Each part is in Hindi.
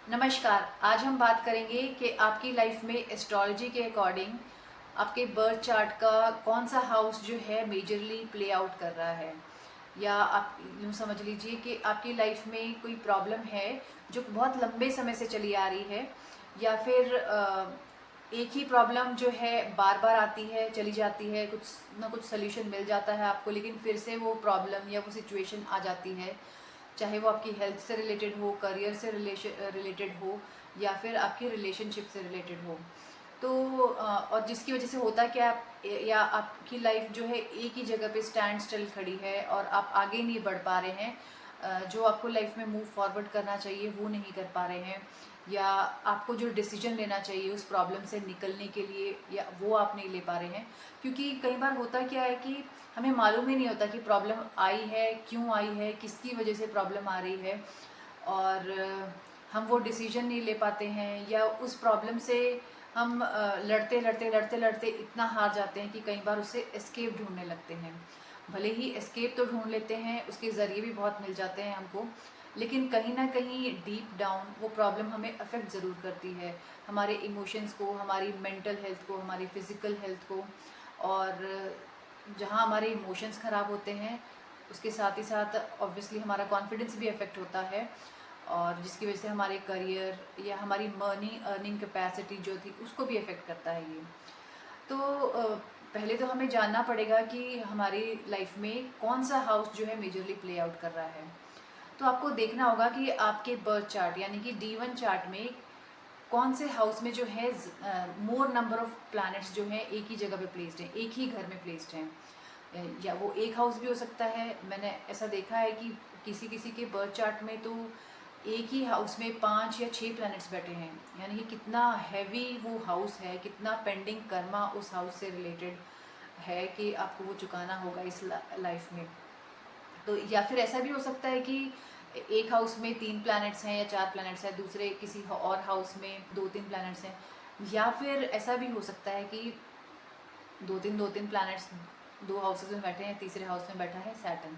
नमस्कार। आज हम बात करेंगे कि आपकी लाइफ में एस्ट्रोलॉजी के अकॉर्डिंग आपके बर्थ चार्ट का कौन सा हाउस जो है मेजरली प्ले आउट कर रहा है, या आप यूँ समझ लीजिए कि आपकी लाइफ में कोई प्रॉब्लम है जो बहुत लंबे समय से चली आ रही है, या फिर एक ही प्रॉब्लम जो है बार बार आती है चली जाती है, कुछ ना कुछ सोल्यूशन मिल जाता है आपको, लेकिन फिर से वो प्रॉब्लम या वो सिचुएशन आ जाती है, चाहे वो आपकी हेल्थ से रिलेटेड हो, करियर से रिलेटेड हो, या फिर आपकी रिलेशनशिप से रिलेटेड हो। तो और जिसकी वजह से होता क्या, या आपकी लाइफ जो है एक ही जगह पे स्टैंड स्टिल खड़ी है और आप आगे नहीं बढ़ पा रहे हैं। जो आपको लाइफ में मूव फॉरवर्ड करना चाहिए वो नहीं कर पा रहे हैं, या आपको जो डिसीजन लेना चाहिए उस प्रॉब्लम से निकलने के लिए, या वो आप नहीं ले पा रहे हैं। क्योंकि कई बार होता क्या है कि हमें मालूम ही नहीं होता कि प्रॉब्लम आई है, क्यों आई है, किसकी वजह से प्रॉब्लम आ रही है, और हम वो डिसीजन नहीं ले पाते हैं, या उस प्रॉब्लम से हम लड़ते लड़ते लड़ते लड़ते इतना हार जाते हैं कि कई बार उससे एस्केप ढूंढने लगते हैं। भले ही एस्केप तो ढूंढ लेते हैं, उसके ज़रिए भी बहुत मिल जाते हैं हमको, लेकिन कहीं ना कहीं डीप डाउन वो प्रॉब्लम हमें अफेक्ट ज़रूर करती है, हमारे इमोशंस को, हमारी मेंटल हेल्थ को, हमारी फिज़िकल हेल्थ को। और जहाँ हमारे इमोशंस ख़राब होते हैं उसके साथ ही साथ ऑब्वियसली हमारा कॉन्फिडेंस भी अफेक्ट होता है, और जिसकी वजह से हमारे करियर या हमारी मनी अर्निंग कैपेसिटी जो थी उसको भी अफेक्ट करता है ये। तो पहले तो हमें जानना पड़ेगा कि हमारी लाइफ में कौन सा हाउस जो है मेजरली प्ले आउट कर रहा है। तो आपको देखना होगा कि आपके बर्थ चार्ट यानी कि D1 चार्ट में कौन से हाउस में जो है मोर नंबर ऑफ प्लैनेट्स जो हैं एक ही जगह पे प्लेस्ड हैं, एक ही घर में प्लेस्ड हैं। या वो एक हाउस भी हो सकता है। मैंने ऐसा देखा है कि किसी किसी के बर्थ चार्ट में तो एक ही हाउस में 5 या 6 प्लैनेट्स बैठे हैं, यानी कि कितना हैवी वो हाउस है, कितना पेंडिंग कर्मा उस हाउस से रिलेटेड है कि आपको वो चुकाना होगा इस लाइफ में। तो या फिर ऐसा भी हो सकता है कि एक हाउस में 3 प्लैनेट्स हैं या 4 प्लैनेट्स हैं, दूसरे किसी और हाउस में 2-3 प्लैनेट्स हैं, या फिर ऐसा भी हो सकता है कि दो तीन प्लैनेट्स 2 हाउसेस में बैठे हैं, तीसरे हाउस में बैठा है सैटर्न,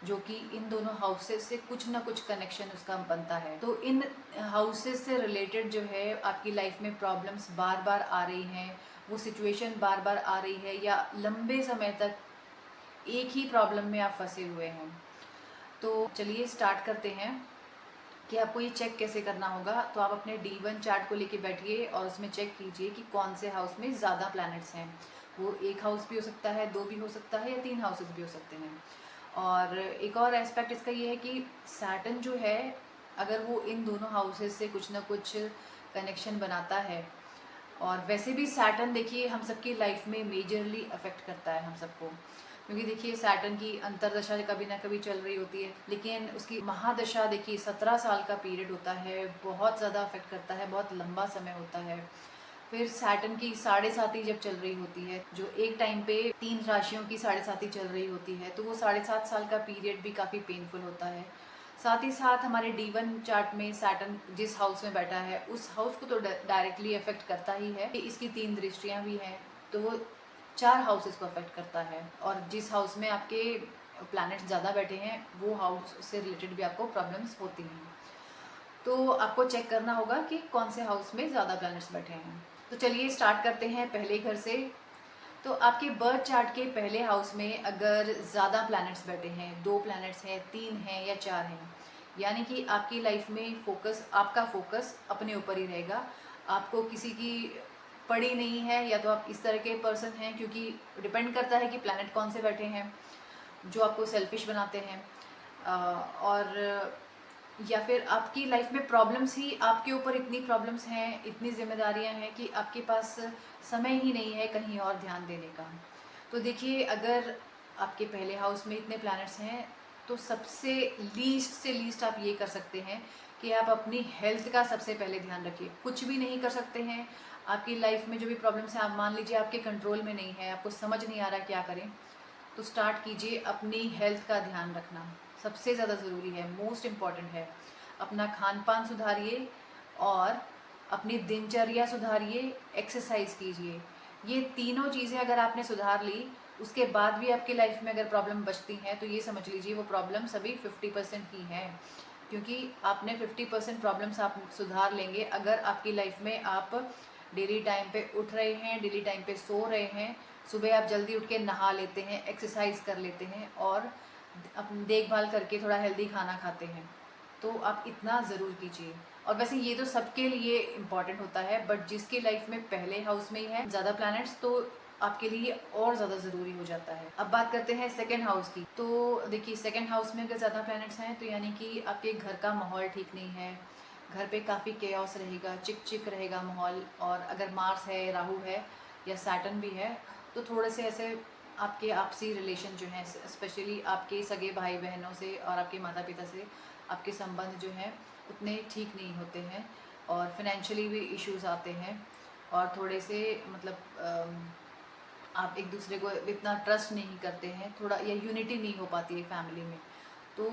जो कि इन दोनों हाउसेस से कुछ ना कुछ कनेक्शन उसका बनता है। तो इन हाउसेस से रिलेटेड जो है आपकी लाइफ में प्रॉब्लम्स बार बार आ रही हैं, वो सिचुएशन बार बार आ रही है, या लंबे समय तक एक ही प्रॉब्लम में आप फंसे हुए हैं। तो चलिए स्टार्ट करते हैं कि आपको ये चेक कैसे करना होगा। तो आप अपने D1 चार्ट को लेके बैठिए और उसमें चेक कीजिए कि कौन से हाउस में ज़्यादा प्लैनेट्स हैं। वो एक हाउस भी हो सकता है, 2 भी हो सकता है, या 3 हाउसेस भी हो सकते हैं। और एक और एस्पेक्ट इसका ये है कि सैटर्न जो है, अगर वो इन दोनों हाउसेस से कुछ ना कुछ कनेक्शन बनाता है, और वैसे भी सैटर्न देखिए हम सबकी लाइफ में मेजरली अफेक्ट करता है हम सबको, क्योंकि देखिए सैटर्न की अंतरदशा कभी ना कभी चल रही होती है, लेकिन उसकी महादशा देखिए 17 साल का पीरियड होता है, बहुत ज़्यादा अफेक्ट करता है, बहुत लंबा समय होता है। फिर सैटर्न की साढ़े साथी जब चल रही होती है, जो एक टाइम पे 3 राशियों की साढ़े साथी चल रही होती है, तो वो 7.5 साल का पीरियड भी काफ़ी पेनफुल होता है। साथ ही साथ हमारे D1 चार्ट में सैटर्न जिस हाउस में बैठा है उस हाउस को तो डायरेक्टली अफेक्ट करता ही है, इसकी 3 दृष्टियाँ भी हैं, तो वो 4 हाउसेस को अफेक्ट करता है। और जिस हाउस में आपके प्लैनेट्स ज़्यादा बैठे हैं वो हाउस से रिलेटेड भी आपको प्रॉब्लम्स होती हैं। तो आपको चेक करना होगा कि कौन से हाउस में ज़्यादा प्लैनेट्स बैठे हैं। तो चलिए स्टार्ट करते हैं पहले घर से। तो आपके बर्थ चार्ट के पहले हाउस में अगर ज़्यादा प्लैनेट्स बैठे हैं, 2 प्लैनेट्स हैं, 3 हैं या 4 हैं, यानी कि आपकी लाइफ में आपका फोकस अपने ऊपर ही रहेगा। आपको किसी की पड़ी नहीं है, या तो आप इस तरह के पर्सन हैं, क्योंकि डिपेंड करता है कि प्लैनेट कौन से बैठे हैं जो आपको सेल्फिश बनाते हैं। और या फिर आपकी लाइफ में प्रॉब्लम्स ही आपके ऊपर, इतनी प्रॉब्लम्स हैं, इतनी जिम्मेदारियां हैं कि आपके पास समय ही नहीं है कहीं और ध्यान देने का। तो देखिए अगर आपके पहले हाउस में इतने प्लैनेट्स हैं, तो सबसे लीस्ट से लीस्ट आप ये कर सकते हैं कि आप अपनी हेल्थ का सबसे पहले ध्यान रखिए। कुछ भी नहीं कर सकते हैं, आपकी लाइफ में जो भी प्रॉब्लम्स हैं, आप मान लीजिए आपके कंट्रोल में नहीं है, आपको समझ नहीं आ रहा क्या करें, तो स्टार्ट कीजिए अपनी हेल्थ का ध्यान रखना। सबसे ज़्यादा ज़रूरी है, मोस्ट इम्पॉर्टेंट है। अपना खान पान सुधारिए और अपनी दिनचर्या सुधारिए, एक्सरसाइज कीजिए। ये तीनों चीज़ें अगर आपने सुधार ली, उसके बाद भी आपकी लाइफ में अगर प्रॉब्लम बचती हैं, तो ये समझ लीजिए वो प्रॉब्लम सभी 50% ही हैं। क्योंकि आपने 50% प्रॉब्लम्स आप सुधार लेंगे अगर आपकी लाइफ में आप डेली टाइम पे उठ रहे हैं, डेली टाइम पे सो रहे हैं, सुबह आप जल्दी उठ के नहा लेते हैं, एक्सरसाइज कर लेते हैं और अपनी देखभाल करके थोड़ा हेल्दी खाना खाते हैं। तो आप इतना ज़रूर कीजिए। और वैसे ये तो सबके लिए इम्पॉर्टेंट होता है, बट जिसकी लाइफ में पहले हाउस में ही है ज़्यादा प्लैनेट्स, तो आपके लिए और ज़्यादा ज़रूरी हो जाता है। अब बात करते हैं सेकेंड हाउस की। तो देखिए, सेकेंड हाउस में अगर ज़्यादा प्लैनेट्स हैं तो यानी कि आपके घर का माहौल ठीक नहीं है, घर पे काफ़ी केओस रहेगा, चिक चिक रहेगा माहौल। और अगर मार्स है, राहु है या सैटर्न भी है तो थोड़े से ऐसे आपके आपसी रिलेशन जो हैं, स्पेशली आपके सगे भाई बहनों से और आपके माता पिता से आपके संबंध जो हैं उतने ठीक नहीं होते हैं, और फिनेंशियली भी इश्यूज आते हैं, और थोड़े से मतलब आप एक दूसरे को इतना ट्रस्ट नहीं करते हैं, थोड़ा या यूनिटी नहीं हो पाती है फैमिली में। तो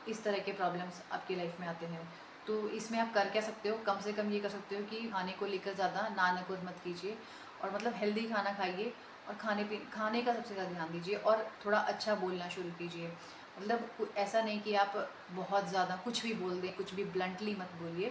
इस तरह के प्रॉब्लम्स आपकी लाइफ में आते हैं। तो इसमें आप कर क्या सकते हो, कम से कम ये कर सकते हो कि खाने को लेकर ज़्यादा नानकुर मत कीजिए, और मतलब हेल्दी खाना खाइए, और खाने का सबसे ज़्यादा ध्यान दीजिए, और थोड़ा अच्छा बोलना शुरू कीजिए। मतलब ऐसा नहीं कि आप बहुत ज़्यादा कुछ भी बोल दें, कुछ भी ब्लंटली मत बोलिए।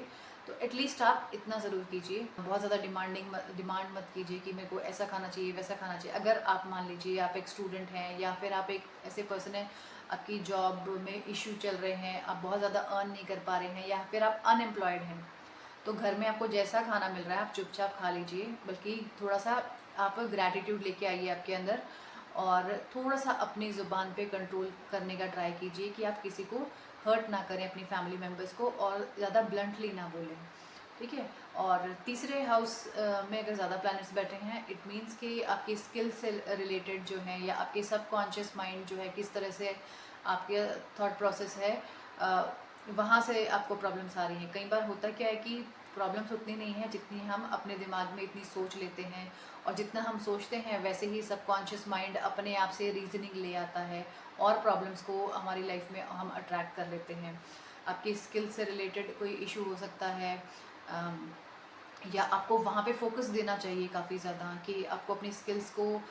तो एटलीस्ट आप इतना ज़रूर कीजिए, बहुत ज़्यादा डिमांड मत कीजिए कि मेरे को ऐसा खाना चाहिए, वैसा खाना चाहिए। अगर आप मान लीजिए आप एक स्टूडेंट हैं, या फिर आप एक ऐसे पर्सन हैं आपकी जॉब में इश्यू चल रहे हैं, आप बहुत ज़्यादा अर्न नहीं कर पा रहे हैं, या फिर आप अनएम्प्लॉयड हैं, तो घर में आपको जैसा खाना मिल रहा है आप चुपचाप खा लीजिए। बल्कि थोड़ा सा आप ग्रैटिट्यूड लेके आइए आपके अंदर, और थोड़ा सा अपनी ज़ुबान पे कंट्रोल करने का ट्राई कीजिए कि आप किसी को हर्ट ना करें, अपनी फैमिली मेम्बर्स को, और ज़्यादा ब्लंटली ना बोलें। ठीक है। और तीसरे हाउस में अगर ज़्यादा प्लैनेट्स बैठे हैं, इट मीन्स कि आपकी स्किल से रिलेटेड जो है, या आपके सबकॉन्शियस माइंड जो है, किस तरह से आपके थॉट प्रोसेस है, वहाँ से आपको प्रॉब्लम्स आ रही हैं। कई बार होता क्या है कि प्रॉब्लम्स उतनी नहीं है जितनी हम अपने दिमाग में इतनी सोच लेते हैं, और जितना हम सोचते हैं वैसे ही सबकॉन्शियस माइंड अपने आप से रीजनिंग ले आता है, और प्रॉब्लम्स को हमारी लाइफ में हम अट्रैक्ट कर लेते हैं। आपकी स्किल से रिलेटेड कोई इशू हो सकता है, अम, या आपको वहाँ पे फोकस देना चाहिए काफ़ी ज़्यादा, कि आपको अपनी स्किल्स को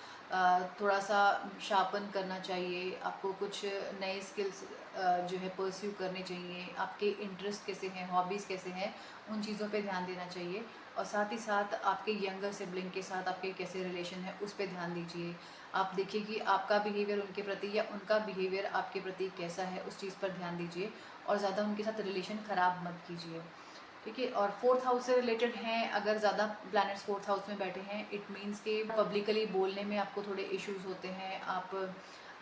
थोड़ा सा शार्पन करना चाहिए, आपको कुछ नए स्किल्स जो है परस्यू करने चाहिए, आपके इंटरेस्ट कैसे हैं, हॉबीज़ कैसे हैं, उन चीज़ों पे ध्यान देना चाहिए। और साथ ही साथ आपके यंगर सिबलिंग के साथ आपके कैसे रिलेशन है उस पर ध्यान दीजिए। आप देखिए कि आपका बिहेवियर उनके प्रति या उनका बिहेवियर आपके प्रति कैसा है, उस चीज़ पर ध्यान दीजिए, और ज़्यादा उनके साथ रिलेशन ख़राब मत कीजिए। ठीक है। और फोर्थ हाउस से रिलेटेड हैं, अगर ज़्यादा प्लैनेट्स फोर्थ हाउस में बैठे हैं, इट मीन्स कि पब्लिकली बोलने में आपको थोड़े इश्यूज होते हैं, आप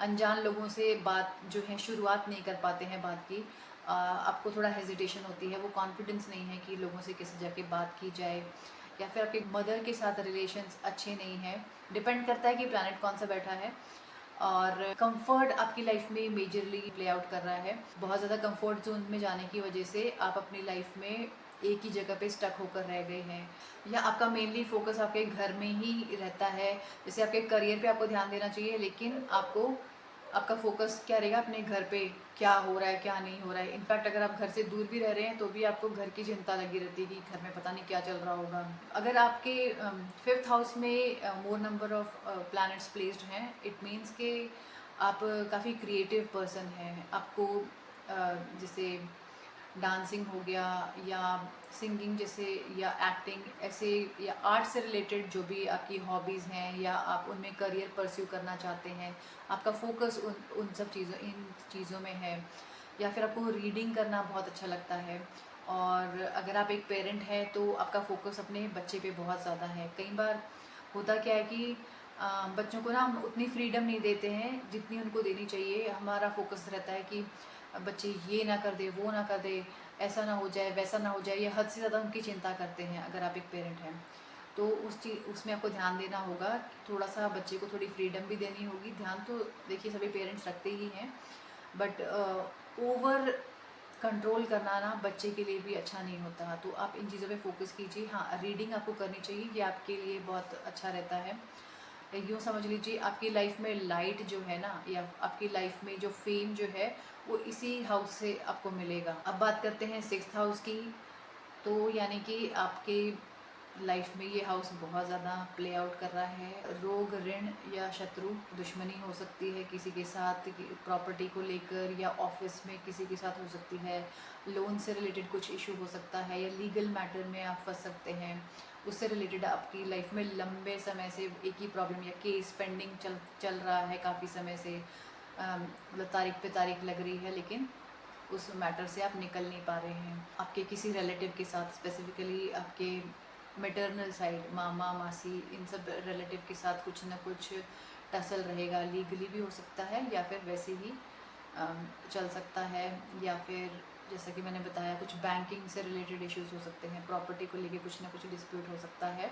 अनजान लोगों से बात जो है शुरुआत नहीं कर पाते हैं बात की, आपको थोड़ा हेजिटेशन होती है, वो कॉन्फिडेंस नहीं है कि लोगों से कैसे जाके बात की जाए, या फिर आपके मदर के साथ रिलेशंस अच्छे नहीं हैं। डिपेंड करता है कि प्लैनेट कौन सा बैठा है। और कंफर्ट आपकी लाइफ में मेजरली प्ले आउट कर रहा है। बहुत ज़्यादा कंफर्ट जोन में जाने की वजह से आप अपनी लाइफ में एक ही जगह पे स्टक होकर रह गए हैं, या आपका मेनली फोकस आपके घर में ही रहता है। जैसे आपके करियर पे आपको ध्यान देना चाहिए, लेकिन आपको आपका फोकस क्या रहेगा अपने घर पे, क्या हो रहा है क्या नहीं हो रहा है। इनफैक्ट अगर आप घर से दूर भी रह रहे हैं तो भी आपको घर की चिंता लगी रहती है कि घर में पता नहीं क्या चल रहा होगा। अगर आपके फिफ्थ हाउस में मोर नंबर ऑफ प्लैनेट्स प्लेस्ड हैं, इट मीन्स कि आप काफ़ी क्रिएटिव पर्सन हैं। आपको जैसे डांसिंग हो गया, या सिंगिंग जैसे, या एक्टिंग ऐसे, या आर्ट से रिलेटेड जो भी आपकी हॉबीज़ हैं, या आप उनमें करियर परस्यू करना चाहते हैं, आपका फोकस उन सब इन चीज़ों में है। या फिर आपको रीडिंग करना बहुत अच्छा लगता है। और अगर आप एक पेरेंट हैं तो आपका फोकस अपने बच्चे पे बहुत ज़्यादा है। कई बार होता क्या है कि बच्चों को ना हम उतनी फ्रीडम नहीं देते हैं जितनी उनको देनी चाहिए। हमारा फोकस रहता है कि बच्चे ये ना कर दे, वो ना कर दे, ऐसा ना हो जाए, वैसा ना हो जाए, ये हद से ज़्यादा उनकी चिंता करते हैं। अगर आप एक पेरेंट हैं तो उसमें आपको ध्यान देना होगा, थोड़ा सा बच्चे को थोड़ी फ्रीडम भी देनी होगी। ध्यान तो देखिए सभी पेरेंट्स रखते ही हैं, बट ओवर कंट्रोल करना ना बच्चे के लिए भी अच्छा नहीं होता। तो आप इन चीज़ों पे फोकस कीजिए। हाँ, रीडिंग आपको करनी चाहिए, ये आपके लिए बहुत अच्छा रहता है। यूँ समझ लीजिए आपकी लाइफ में लाइट जो है ना, या आपकी लाइफ में जो फेम जो है, वो इसी हाउस से आपको मिलेगा। अब बात करते हैं सिक्स्थ हाउस की। तो यानी कि आपके लाइफ में ये हाउस बहुत ज़्यादा प्ले आउट कर रहा है। रोग, ऋण या शत्रु दुश्मनी हो सकती है किसी के साथ, प्रॉपर्टी को लेकर, या ऑफिस में किसी के साथ हो सकती है। लोन से रिलेटेड कुछ इशू हो सकता है, या लीगल मैटर में आप फंस सकते हैं। उससे रिलेटेड आपकी लाइफ में लंबे समय से एक ही प्रॉब्लम या केस पेंडिंग चल रहा है काफ़ी समय से। मतलब तारीख पे तारीख लग रही है, लेकिन उस मैटर से आप निकल नहीं पा रहे हैं। आपके किसी रिलेटिव के साथ, स्पेसिफिकली आपके मैटरनल साइड, मामा मासी, इन सब रिलेटिव के साथ कुछ ना कुछ टसल रहेगा। लीगली भी हो सकता है, या फिर वैसे ही चल सकता है, या फिर जैसा कि मैंने बताया कुछ बैंकिंग से रिलेटेड इश्यूज हो सकते हैं। प्रॉपर्टी को लेके कुछ ना कुछ डिस्प्यूट हो सकता है,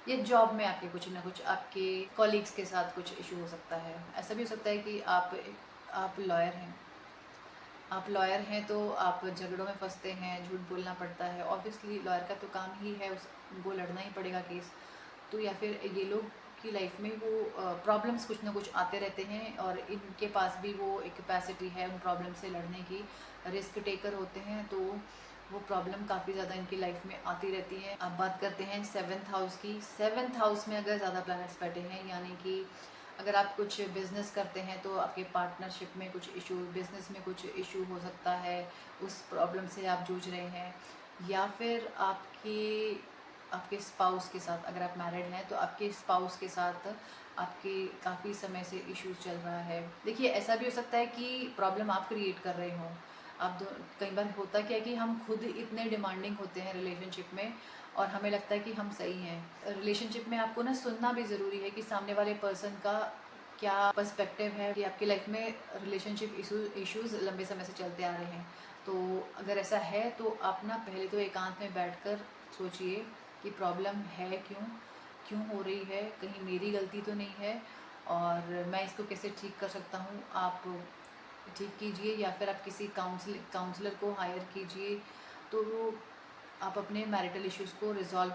या जॉब में आपके कुछ ना कुछ, आपके कॉलीग्स के साथ कुछ इशू हो सकता है। ऐसा भी हो सकता है कि आप लॉयर हैं। आप लॉयर हैं तो आप झगड़ों में फंसते हैं, झूठ बोलना पड़ता है। ऑब्वियसली लॉयर का तो काम ही है, उनको लड़ना ही पड़ेगा केस। तो या फिर ये लोग की लाइफ में वो प्रॉब्लम्स कुछ ना कुछ आते रहते हैं, और इनके पास भी वो एक कैपेसिटी है उन प्रॉब्लम से लड़ने की। रिस्क टेकर होते हैं, तो वो प्रॉब्लम काफ़ी ज़्यादा इनकी लाइफ में आती रहती है। अब बात करते हैं 7th हाउस की। 7th हाउस में अगर ज़्यादा प्लैनेट्स बैठे हैं, यानी कि अगर आप कुछ बिज़नेस करते हैं तो आपके पार्टनरशिप में कुछ इशू, बिज़नेस में कुछ इशू हो सकता है, उस प्रॉब्लम से आप जूझ रहे हैं। या फिर आपके स्पाउस के साथ, अगर आप मैरिड हैं तो आपके स्पाउस के साथ आपके काफ़ी समय से इश्यूज चल रहा है। देखिए, ऐसा भी हो सकता है कि प्रॉब्लम आप क्रिएट कर रहे हों। आप दो कई बार होता क्या है कि हम खुद इतने डिमांडिंग होते हैं रिलेशनशिप में, और हमें लगता है कि हम सही हैं। रिलेशनशिप में आपको ना सुनना भी ज़रूरी है कि सामने वाले पर्सन का क्या पर्सपेक्टिव है, कि आपकी लाइफ में रिलेशनशिप इश्यूज़ लंबे समय से चलते आ रहे हैं। तो अगर ऐसा है तो आप ना पहले तो एकांत में बैठकर सोचिए कि प्रॉब्लम है क्यों, क्यों हो रही है, कहीं मेरी गलती तो नहीं है, और मैं इसको कैसे ठीक कर सकता हूँ। आप ठीक कीजिए, या फिर आप किसी काउंसलर को हायर कीजिए, तो वो आप अपने मैरिटल इश्यूज़ को रिजॉल्व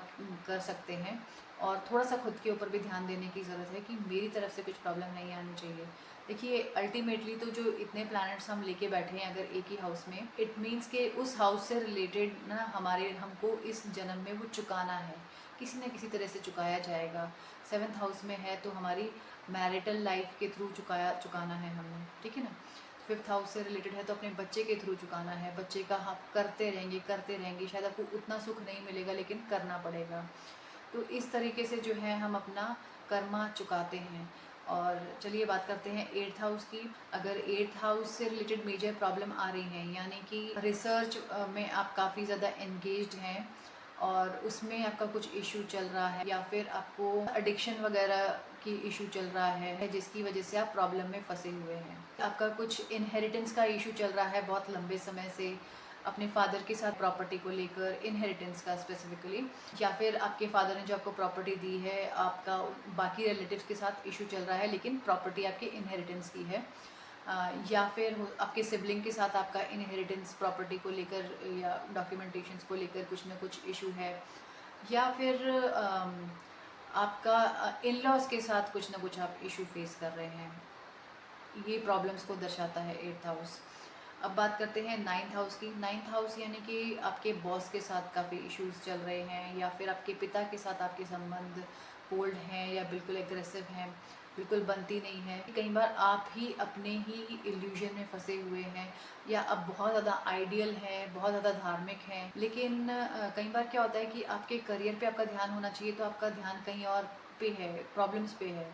कर सकते हैं। और थोड़ा सा खुद के ऊपर भी ध्यान देने की ज़रूरत है कि मेरी तरफ से कुछ प्रॉब्लम नहीं आनी चाहिए। देखिए, अल्टीमेटली तो जो इतने प्लैनेट्स हम लेके बैठे हैं अगर एक ही हाउस में, इट मीन्स कि उस हाउस से रिलेटेड ना हमको इस जन्म में वो चुकाना है, किसी न किसी तरह से चुकाया जाएगा। 7th हाउस में है तो हमारी मैरिटल लाइफ के थ्रू चुकाना है हमें, ठीक है ना। 5th हाउस से रिलेटेड है तो अपने बच्चे के थ्रू चुकाना है। बच्चे का आप करते रहेंगे, शायद आपको उतना सुख नहीं मिलेगा, लेकिन करना पड़ेगा। तो इस तरीके से जो है हम अपना कर्मा चुकाते हैं। और चलिए बात करते हैं 8th हाउस की। अगर 8th हाउस से रिलेटेड मेजर प्रॉब्लम आ रही हैं, यानी कि रिसर्च में आप काफ़ी ज़्यादा एंगेज्ड हैं और उसमें आपका कुछ इशू चल रहा है, या फिर आपको एडिक्शन वगैरह की इशू चल रहा है जिसकी वजह से आप प्रॉब्लम में फंसे हुए हैं। आपका कुछ इनहेरिटेंस का इशू चल रहा है बहुत लंबे समय से, अपने फादर के साथ प्रॉपर्टी को लेकर, इनहेरिटेंस का स्पेसिफिकली, या फिर आपके फादर ने जो आपको प्रॉपर्टी दी है, आपका बाकी रिलेटिव्स के साथ इशू चल रहा है लेकिन प्रॉपर्टी आपके इनहेरिटेंस की है। या फिर आपके सिबलिंग के साथ आपका इनहेरिटेंस प्रॉपर्टी को लेकर या डॉक्यूमेंटेशंस को लेकर कुछ ना कुछ इशू है। या फिर आपका इन लॉज के साथ कुछ ना कुछ आप इशू फेस कर रहे हैं। ये प्रॉब्लम्स को दर्शाता है 8th हाउस। अब बात करते हैं 9th हाउस की। 9th हाउस यानी कि आपके बॉस के साथ काफ़ी इश्यूज चल रहे हैं, या फिर आपके पिता के साथ आपके संबंध कोल्ड हैं या बिल्कुल एग्रेसिव हैं, बिल्कुल बनती नहीं है। कई बार आप ही अपने ही इल्यूजन में फंसे हुए हैं, या आप बहुत ज़्यादा आइडियल हैं, बहुत ज़्यादा धार्मिक हैं, लेकिन कई बार क्या होता है कि आपके करियर पे आपका ध्यान होना चाहिए तो आपका ध्यान कहीं और पे है, प्रॉब्लम्स पे है।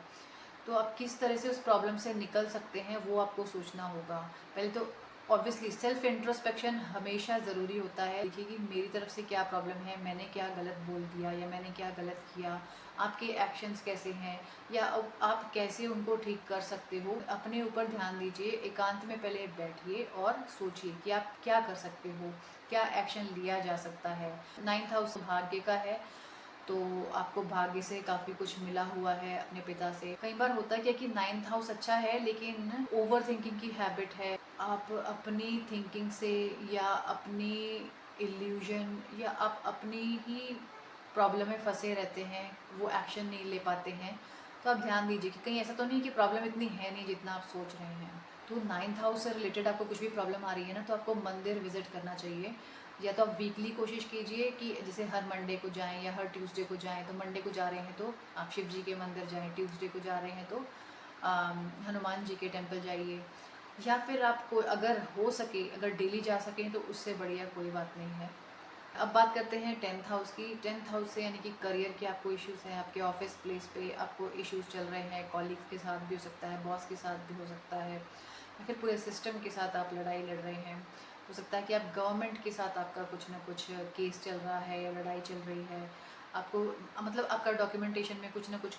तो आप किस तरह से उस प्रॉब्लम से निकल सकते हैं वो आपको सोचना होगा। पहले तो ऑब्वियसली सेल्फ इंट्रोस्पेक्शन हमेशा ज़रूरी होता है। देखिए कि मेरी तरफ से क्या प्रॉब्लम है, मैंने क्या गलत बोल दिया या मैंने क्या गलत किया, आपके एक्शंस कैसे हैं, या अब आप कैसे उनको ठीक कर सकते हो। अपने ऊपर ध्यान दीजिए, एकांत में पहले बैठिए और सोचिए कि आप क्या कर सकते हो, क्या एक्शन लिया जा सकता है। 9th हाउस भाग्य का है, तो आपको भाग्य से काफ़ी कुछ मिला हुआ है अपने पिता से। कई बार होता क्या कि 9th हाउस अच्छा है, लेकिन ओवर थिंकिंग की हैबिट है। आप अपनी थिंकिंग से या अपनी इल्यूजन या आप अपनी ही प्रॉब्लम में फंसे रहते हैं, वो एक्शन नहीं ले पाते हैं। तो आप ध्यान दीजिए कि कहीं ऐसा तो नहीं कि प्रॉब्लम इतनी है नहीं जितना आप सोच रहे हैं। तो 9th हाउस से रिलेटेड आपको कुछ भी प्रॉब्लम आ रही है ना, तो आपको मंदिर विजिट करना चाहिए। या तो आप वीकली कोशिश कीजिए कि जैसे हर मंडे को जाएं या हर ट्यूसडे को जाएं। तो मंडे को जा रहे हैं तो आप शिव जी के मंदिर जाएं, ट्यूसडे को जा रहे हैं तो हनुमान जी के टेम्पल जाइए। या फिर आपको अगर हो सके, अगर डेली जा सकें तो उससे बढ़िया कोई बात नहीं है। अब बात करते हैं 10th हाउस की। 10th हाउस से यानी कि करियर के आपको इश्यूज़ हैं, आपके ऑफिस प्लेस पे आपको इश्यूज़ चल रहे हैं, कॉलीग्स के साथ भी हो सकता है, बॉस के साथ भी हो सकता है, या फिर पूरे सिस्टम के साथ आप लड़ाई लड़ रहे हैं। हो सकता है कि आप गवर्नमेंट के साथ आपका कुछ ना कुछ केस चल रहा है या लड़ाई चल रही है। आपको मतलब आपका डॉक्यूमेंटेशन में कुछ ना कुछ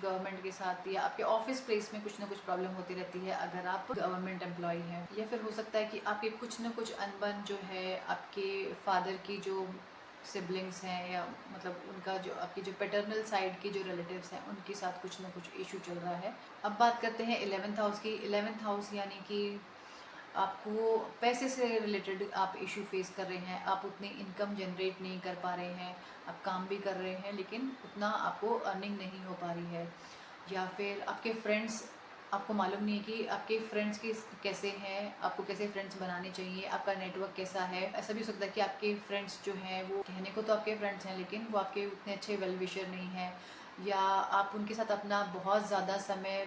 गवर्नमेंट के साथ या आपके ऑफिस प्लेस में कुछ ना कुछ प्रॉब्लम होती रहती है अगर आप गवर्नमेंट एम्प्लॉय हैं। या फिर हो सकता है कि आपके कुछ ना कुछ अनबन जो है आपके फादर की जो सिबलिंग्स हैं, या मतलब उनका जो आपकी जो पैटर्नल साइड के जो रिलेटिव्स हैं उनके साथ कुछ ना कुछ इशू चल रहा है। अब बात करते हैं 11th हाउस की। 11th हाउस यानी कि आपको पैसे से रिलेटेड आप इशू फेस कर रहे हैं, आप उतनी इनकम जनरेट नहीं कर पा रहे हैं, आप काम भी कर रहे हैं लेकिन उतना आपको अर्निंग नहीं हो पा रही है। या फिर आपके फ्रेंड्स, आपको मालूम नहीं है कि आपके फ्रेंड्स कैसे हैं, आपको कैसे फ्रेंड्स बनाने चाहिए, आपका नेटवर्क कैसा है। ऐसा भी हो सकता है कि आपके फ्रेंड्स जो हैं वो कहने को तो आपके फ्रेंड्स हैं लेकिन वो आपके उतने अच्छे वेल विशर नहीं हैं, या आप उनके साथ अपना बहुत ज़्यादा समय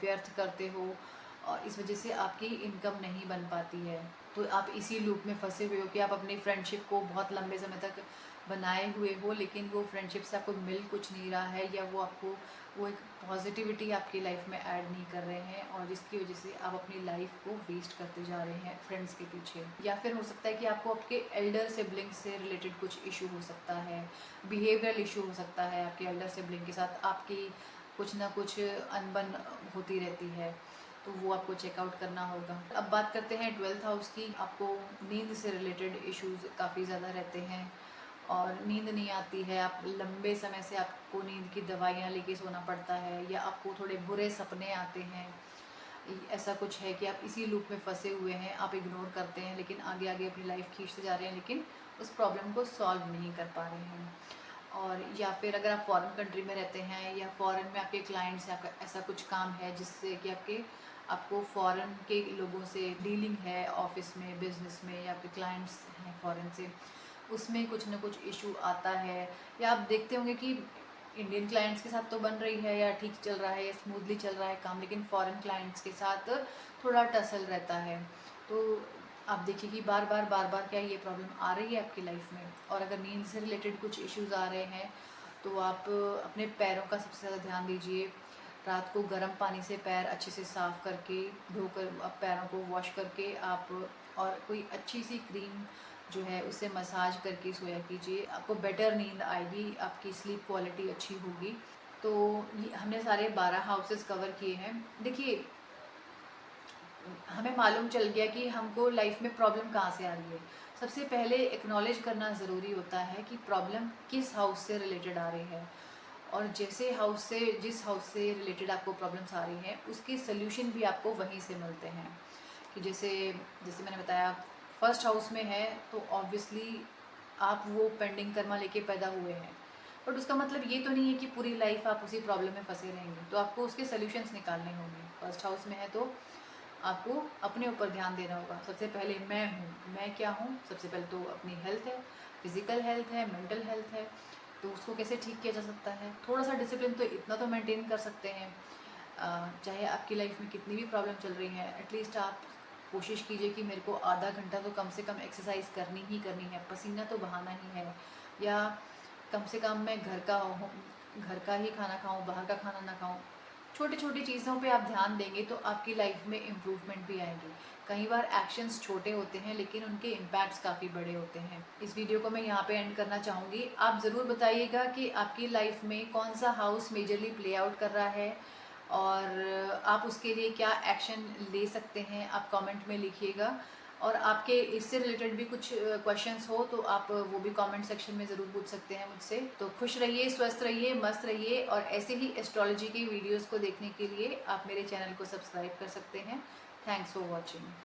व्यर्थ करते हो और इस वजह से आपकी इनकम नहीं बन पाती है। तो आप इसी लूप में फंसे हुए हो कि आप अपनी फ्रेंडशिप को बहुत लंबे समय तक बनाए हुए हो लेकिन वो फ्रेंडशिप से आपको मिल कुछ नहीं रहा है, या वो आपको वो एक पॉजिटिविटी आपकी लाइफ में ऐड नहीं कर रहे हैं और जिसकी वजह से आप अपनी लाइफ को वेस्ट करते जा रहे हैं फ्रेंड्स के पीछे। या फिर हो सकता है कि आपको आपके एल्डर सिबलिंग से रिलेटेड कुछ इशू हो सकता है, बिहेवियरल इशू हो सकता है, आपके एल्डर सिबलिंग के साथ आपकी कुछ ना कुछ अनबन होती रहती है, तो वो आपको चेकआउट करना होगा। अब बात करते हैं 12th हाउस की। आपको नींद से रिलेटेड इश्यूज काफ़ी ज़्यादा रहते हैं और नींद नहीं आती है, आप लंबे समय से आपको नींद की दवाइयाँ लेके सोना पड़ता है, या आपको थोड़े बुरे सपने आते हैं। ऐसा कुछ है कि आप इसी लूप में फंसे हुए हैं, आप इग्नोर करते हैं लेकिन आगे आगे अपनी लाइफ खींचते जा रहे हैं लेकिन उस प्रॉब्लम को सॉल्व नहीं कर पा रहे हैं। और या फिर अगर आप फॉरेन कंट्री में रहते हैं या फॉरेन में आपके क्लाइंट्स या ऐसा कुछ काम है जिससे कि आपको फॉरेन के लोगों से डीलिंग है, ऑफिस में, बिजनेस में, या आपके क्लाइंट्स हैं फॉरेन से, उसमें कुछ ना कुछ इशू आता है। या आप देखते होंगे कि इंडियन क्लाइंट्स के साथ तो बन रही है या ठीक चल रहा है या स्मूथली चल रहा है काम, लेकिन फॉरेन क्लाइंट्स के साथ थोड़ा टसल रहता है। तो आप देखिए कि बार बार क्या ये प्रॉब्लम आ रही है आपकी लाइफ में। और अगर नींद से रिलेटेड कुछ इश्यूज आ रहे हैं तो आप अपने पैरों का सबसे ज़्यादा ध्यान दीजिए। रात को गर्म पानी से पैर अच्छे से साफ़ करके धोकर आप पैरों को वॉश करके आप, और कोई अच्छी सी क्रीम जो है उससे मसाज करके सोया कीजिए, आपको बेटर नींद आएगी, आपकी स्लीप क्वालिटी अच्छी होगी। तो ये हमने सारे 12 हाउसेस कवर किए हैं। देखिए, हमें मालूम चल गया कि हमको लाइफ में प्रॉब्लम कहाँ से आ रही है। सबसे पहले एक्नॉलेज करना ज़रूरी होता है कि प्रॉब्लम किस हाउस से रिलेटेड आ रही है, और जिस हाउस से रिलेटेड आपको प्रॉब्लम्स आ रही हैं उसके सोल्यूशन भी आपको वहीं से मिलते हैं। कि जैसे जैसे मैंने बताया, फर्स्ट हाउस में है तो ऑब्वियसली आप वो पेंडिंग कर्मा लेके पैदा हुए हैं, बट उसका मतलब ये तो नहीं है कि पूरी लाइफ आप उसी प्रॉब्लम में फंसे रहेंगे, तो आपको उसके सोल्यूशंस निकालने होंगे। फर्स्ट हाउस में है तो आपको अपने ऊपर ध्यान देना होगा। सबसे पहले मैं हूँ, मैं क्या हूँ, सबसे पहले तो अपनी हेल्थ है, फिजिकल हेल्थ है, मेंटल हेल्थ है, तो उसको कैसे ठीक किया जा सकता है। थोड़ा सा डिसिप्लिन तो इतना तो मेंटेन कर सकते हैं। चाहे आपकी लाइफ में कितनी भी प्रॉब्लम चल रही है, एटलीस्ट आप कोशिश कीजिए कि मेरे को आधा घंटा तो कम से कम एक्सरसाइज करनी ही करनी है, पसीना तो बहाना ही है, या कम से कम मैं घर का ही खाना खाऊं, बाहर का खाना ना खाऊं। छोटी छोटी चीज़ों पे आप ध्यान देंगे तो आपकी लाइफ में इम्प्रूवमेंट भी आएंगी। कई बार एक्शंस छोटे होते हैं लेकिन उनके इम्पैक्ट्स काफ़ी बड़े होते हैं। इस वीडियो को मैं यहाँ पे एंड करना चाहूँगी। आप ज़रूर बताइएगा कि आपकी लाइफ में कौन सा हाउस मेजरली प्ले आउट कर रहा है और आप उसके लिए क्या एक्शन ले सकते हैं, आप कमेंट में लिखिएगा। और आपके इससे रिलेटेड भी कुछ क्वेश्चंस हो तो आप वो भी कमेंट सेक्शन में ज़रूर पूछ सकते हैं मुझसे। तो खुश रहिए, स्वस्थ रहिए, मस्त रहिए, और ऐसे ही एस्ट्रोलॉजी की वीडियोस को देखने के लिए आप मेरे चैनल को सब्सक्राइब कर सकते हैं। Thanks for watching.